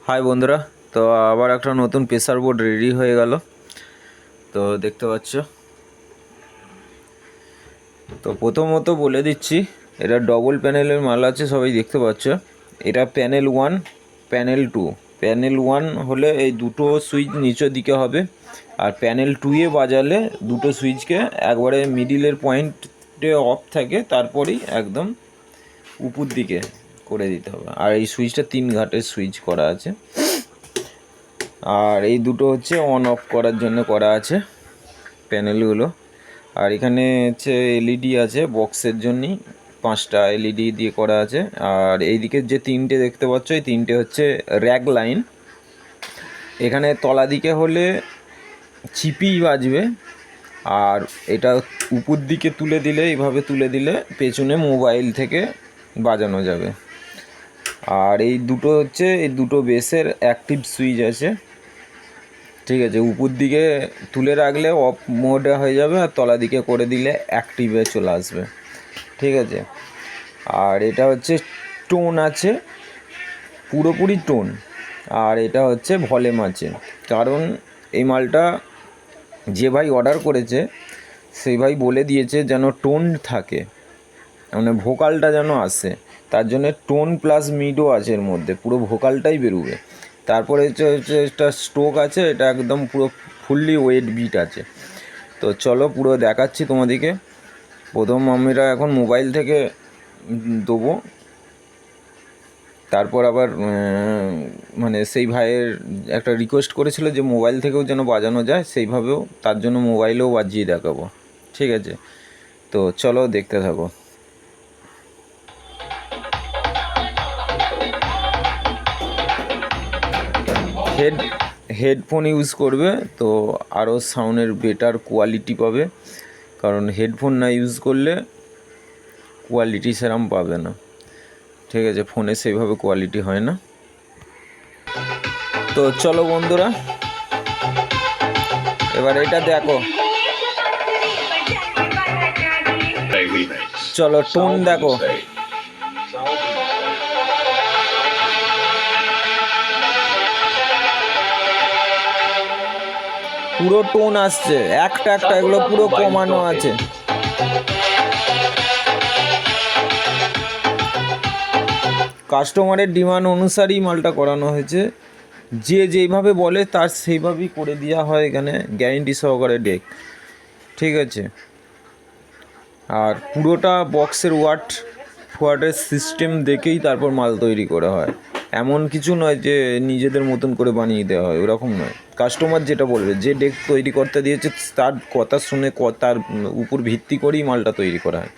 High বন্ধুরা, তো আবার একটা নতুন প্রেসার বোর্ড রেডি হয়ে গেল। তো দেখতে পাচ্ছ, তো প্রথমত বলে দিচ্ছি, এটা ডবল প্যানেলের মাল আছে, সবাই দেখতে পাচ্ছ। এটা প্যানেল 1, প্যানেল 2। প্যানেল 1 হলে এই দুটো সুইচ নিচের দিকে হবে, আর প্যানেল 2-এ বাজালে দুটো সুইচকে একবারে মিডিলের পয়েন্টে অফ থাকে, তারপরেই একদম উপর দিকে করে দিতে হবে। আর এই সুইচটা 3 ঘাটের সুইচ করা আছে, আর এই দুটো হচ্ছে অন অফ করার জন্য করা আছে প্যানেলগুলো। আর এখানে হচ্ছে এলইডি আছে বক্সের জন্যই, 5টা এলইডি দিয়ে করা আছে। আর এইদিকে যে 3টে দেখতে পাচ্ছ, এই 3টে হচ্ছে র্যাক লাইন। এখানে তলা দিকে হলে চিপি বাজবে, আর এটা উপর দিকে তুলে দিলে, এইভাবে তুলে দিলে পেছনে মোবাইল থেকে বাজানো যাবে। আর এই দুটো হচ্ছে এই দুটো বেসের অ্যাক্টিভ সুইচ আছে, ঠিক আছে। উপর দিকে তুলে রাখলে অফ মোডে হয়ে যাবে, আর তলা দিকে করে দিলে অ্যাক্টিভে চলে আসবে, ঠিক আছে। আর এটা হচ্ছে টোন আছে, পুরোপুরি টোন। আর এটা হচ্ছে ভলিউম আছে, কারণ এই মালটা যে ভাই অর্ডার করেছে সেই ভাই বলে দিয়েছে যেন টোন থাকে, মানে ভোকালটা যেন আসে। তার জন্য টোন প্লাস মিডও আছে এর মধ্যে, পুরো ভোকালটাই বেরোবে। তারপরে হচ্ছে একটা স্ট্রোক আছে, এটা একদম পুরো ফুললি ওয়েট বিট আছে। তো চলো পুরো দেখাচ্ছি তোমাদেরকে। প্রথম আমরা এখন মোবাইল থেকে দেবো, তারপর আবার মানে সেই ভাইয়ের একটা রিকোয়েস্ট করেছিল যে মোবাইল থেকেও যেন বাজানো যায়, সেইভাবেও তার জন্য মোবাইলেও বাজিয়ে দেখাবো, ঠিক আছে। তো চলো দেখতে থাকো। হেডফোন ইউজ করবে তো আরও সাউন্ডের বেটার কোয়ালিটি পাবে, কারণ হেডফোন না ইউজ করলে কোয়ালিটি সেরম পাবে না, ঠিক আছে। ফোনে সেইভাবে কোয়ালিটি হয় না। তো চলো বন্ধুরা, এবার এটা দেখো, চলো টোন দেখো। পুরো টোন আসছে, একটা এগুলো পুরো কমানো আছে। কাস্টমারের ডিমান্ড অনুসারেই মালটা করানো হয়েছে, যে যেইভাবে বলে তার সেইভাবেই করে দেওয়া হয় এখানে, গ্যারেন্টি সহকারে ডেক, ঠিক আছে। আর পুরোটা বক্সের ওয়াটের সিস্টেম দেখেই তারপর মাল তৈরি করা হয়, এমন কিছু নয় যে নিজেদের মতন করে বানিয়ে দেওয়া হয়, ওরকম নয়। কাস্টমার যেটা বলবে, যে ডেক তৈরি করতে দিয়েছে তার কথা শুনে তার উপর ভিত্তি করেই মালটা তৈরি করা হয়।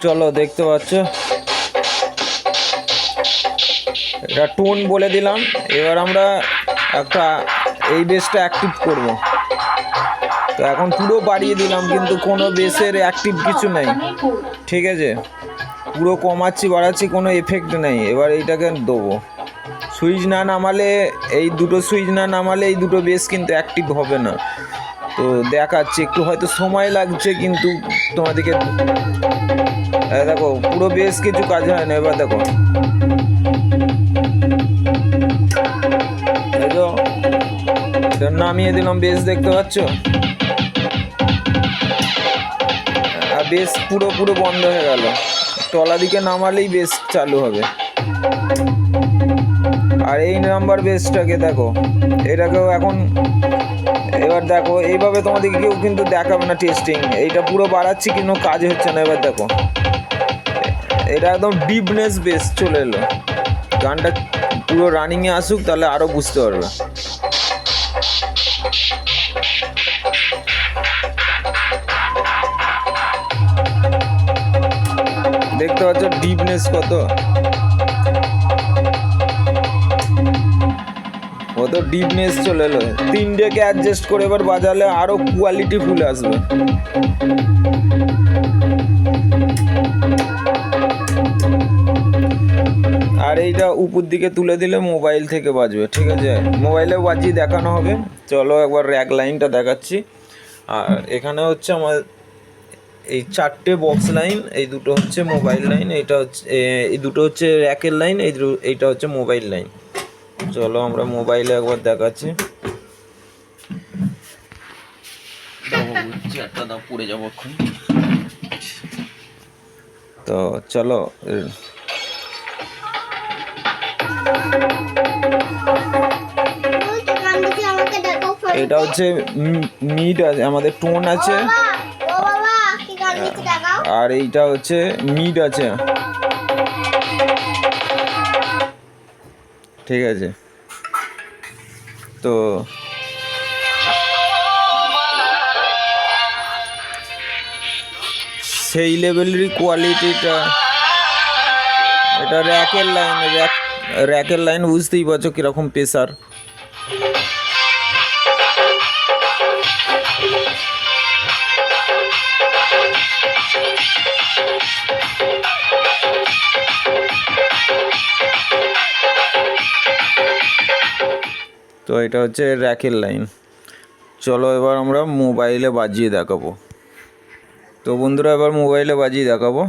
চলো দেখতে পাচ্ছ, এটা টোন বলে দিলাম। এবার আমরা একটা এই বেসটা অ্যাক্টিভ করব। তো এখন পুরো বাড়িয়ে দিলাম, কিন্তু কোনো বেসের অ্যাক্টিভ কিছু নেই, ঠিক আছে। পুরো কমাচ্ছি বাড়াচ্ছি, কোনো এফেক্ট নেই। এবার এইটাকে দেবো, সুইচ না নামালে, এই দুটো সুইচ না নামালে এই দুটো বেস কিন্তু অ্যাক্টিভ হবে না। তো দেখাচ্ছি, একটু হয়তো সময় লাগছে, কিন্তু তোমাদেরকে দেখো পুরো বেস কিছু কাজ হয় না। এবার দেখো, নামিয়ে দিলাম, বেস দেখতে পাচ্ছ, আর বেস পুরো বন্ধ হয়ে গেল। তলা দিকে নামালেই বেস চালু হবে। আর এই নাম্বার বেসটাকে দেখো, এটাকেও এখন, এবার দেখো এইভাবে তোমাদেরকে কেউ কিন্তু দেখাবে না টেস্টিং। এইটা পুরো বাড়াচ্ছি, কিন্তু কাজ হচ্ছে না। এবার দেখো, এটা একদম ডিপনেস বেস চলে এলো। গানটা পুরো রানিংয়ে আসুক, তাহলে আরও বুঝতে পারবে। দেখতে পাচ্ছ ডিপনেস কত ডিপনেস চলে এলো। 3ডেকে অ্যাডজাস্ট করে এবার বাজালে আরো কোয়ালিটি ফুল আসবে। আর এইটা উপর দিকে তুলে দিলে মোবাইল থেকে বাজবে, ঠিক আছে। মোবাইলে বাজিয়ে দেখানো হবে। চলো একবার র্যাক লাইনটা দেখাচ্ছি। আর এখানে হচ্ছে আমার এই 4টে বক্স লাইন, এই দুটো হচ্ছে মোবাইল লাইন, এইটা হচ্ছে এই দুটো হচ্ছে র্যাকের লাইন, এইটা হচ্ছে মোবাইল লাইন। চলো আমরা মোবাইলে একবার দেখাচ্ছি। পড়ে যাবো এখন। তো চলো এটা হচ্ছে মিড আছে, আমাদের টোন আছে, আর এইটা হচ্ছে মিড আছে, ঠিক আছে। তো সেই লেভেলেরই কোয়ালিটিটা। এটা র্যাকের লাইন বুঝতেই পারছো কীরকম প্রেসার। তো এটা হচ্ছে র্যাকের লাইন। চলো এবার আমরা মোবাইলে বাজিয়ে দেখাবো। তো বন্ধুরা এবার মোবাইলে বাজিয়ে দেখাবো।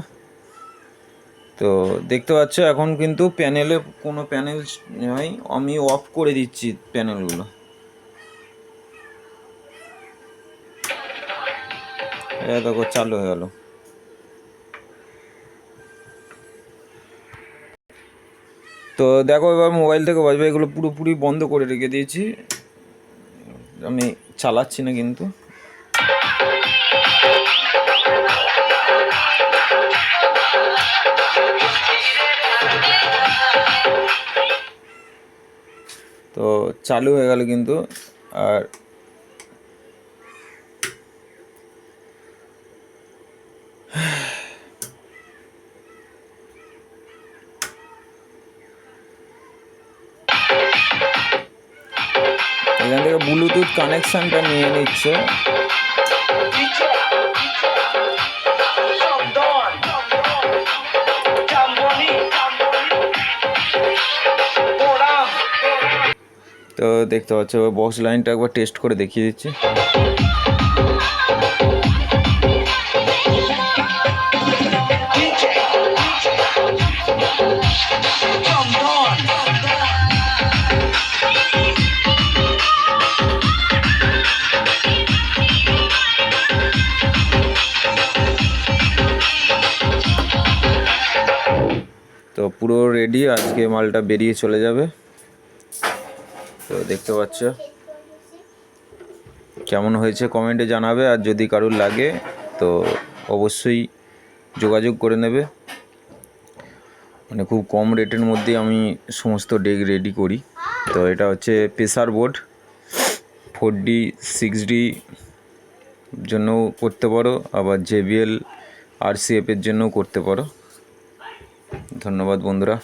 তো দেখতে পাচ্ছ এখন কিন্তু প্যানেলে কোনো প্যানেল নয়, আমি অফ করে দিচ্ছি প্যানেলগুলো। দেখো চালু হয়ে গেল। তো দেখো এবার মোবাইল থেকে বাজবে, এগুলো পুরোপুরি বন্ধ করে রেখে দিয়েছি, আমি চালাচ্ছি না কিন্তু। তো চালু হয়ে গেল কিন্তু। আর এখান থেকে ব্লুটুথ কানেকশানটা নিয়ে নিচ্ছে। তো দেখতে পাচ্ছ বক্স লাইনটা একবার টেস্ট করে দেখিয়ে দিচ্ছি। তো পুরো রেডি, আজকে মালটা বেরিয়ে চলে যাবে। তো দেখতে পাচ্ছ কেমন হয়েছে কমেন্টে জানাবে, আর যদি কারোর লাগে তো অবশ্যই যোগাযোগ করে নেবে। মানে খুব কম রেটের মধ্যে আমি সমস্ত ডেক রেডি করি। তো এটা হচ্ছে প্রেসার বোর্ড, 4D 6D জন্যও করতে পারো, আবার JBL RCF এর জন্যও করতে পারো। ধন্যবাদ বন্ধুরা।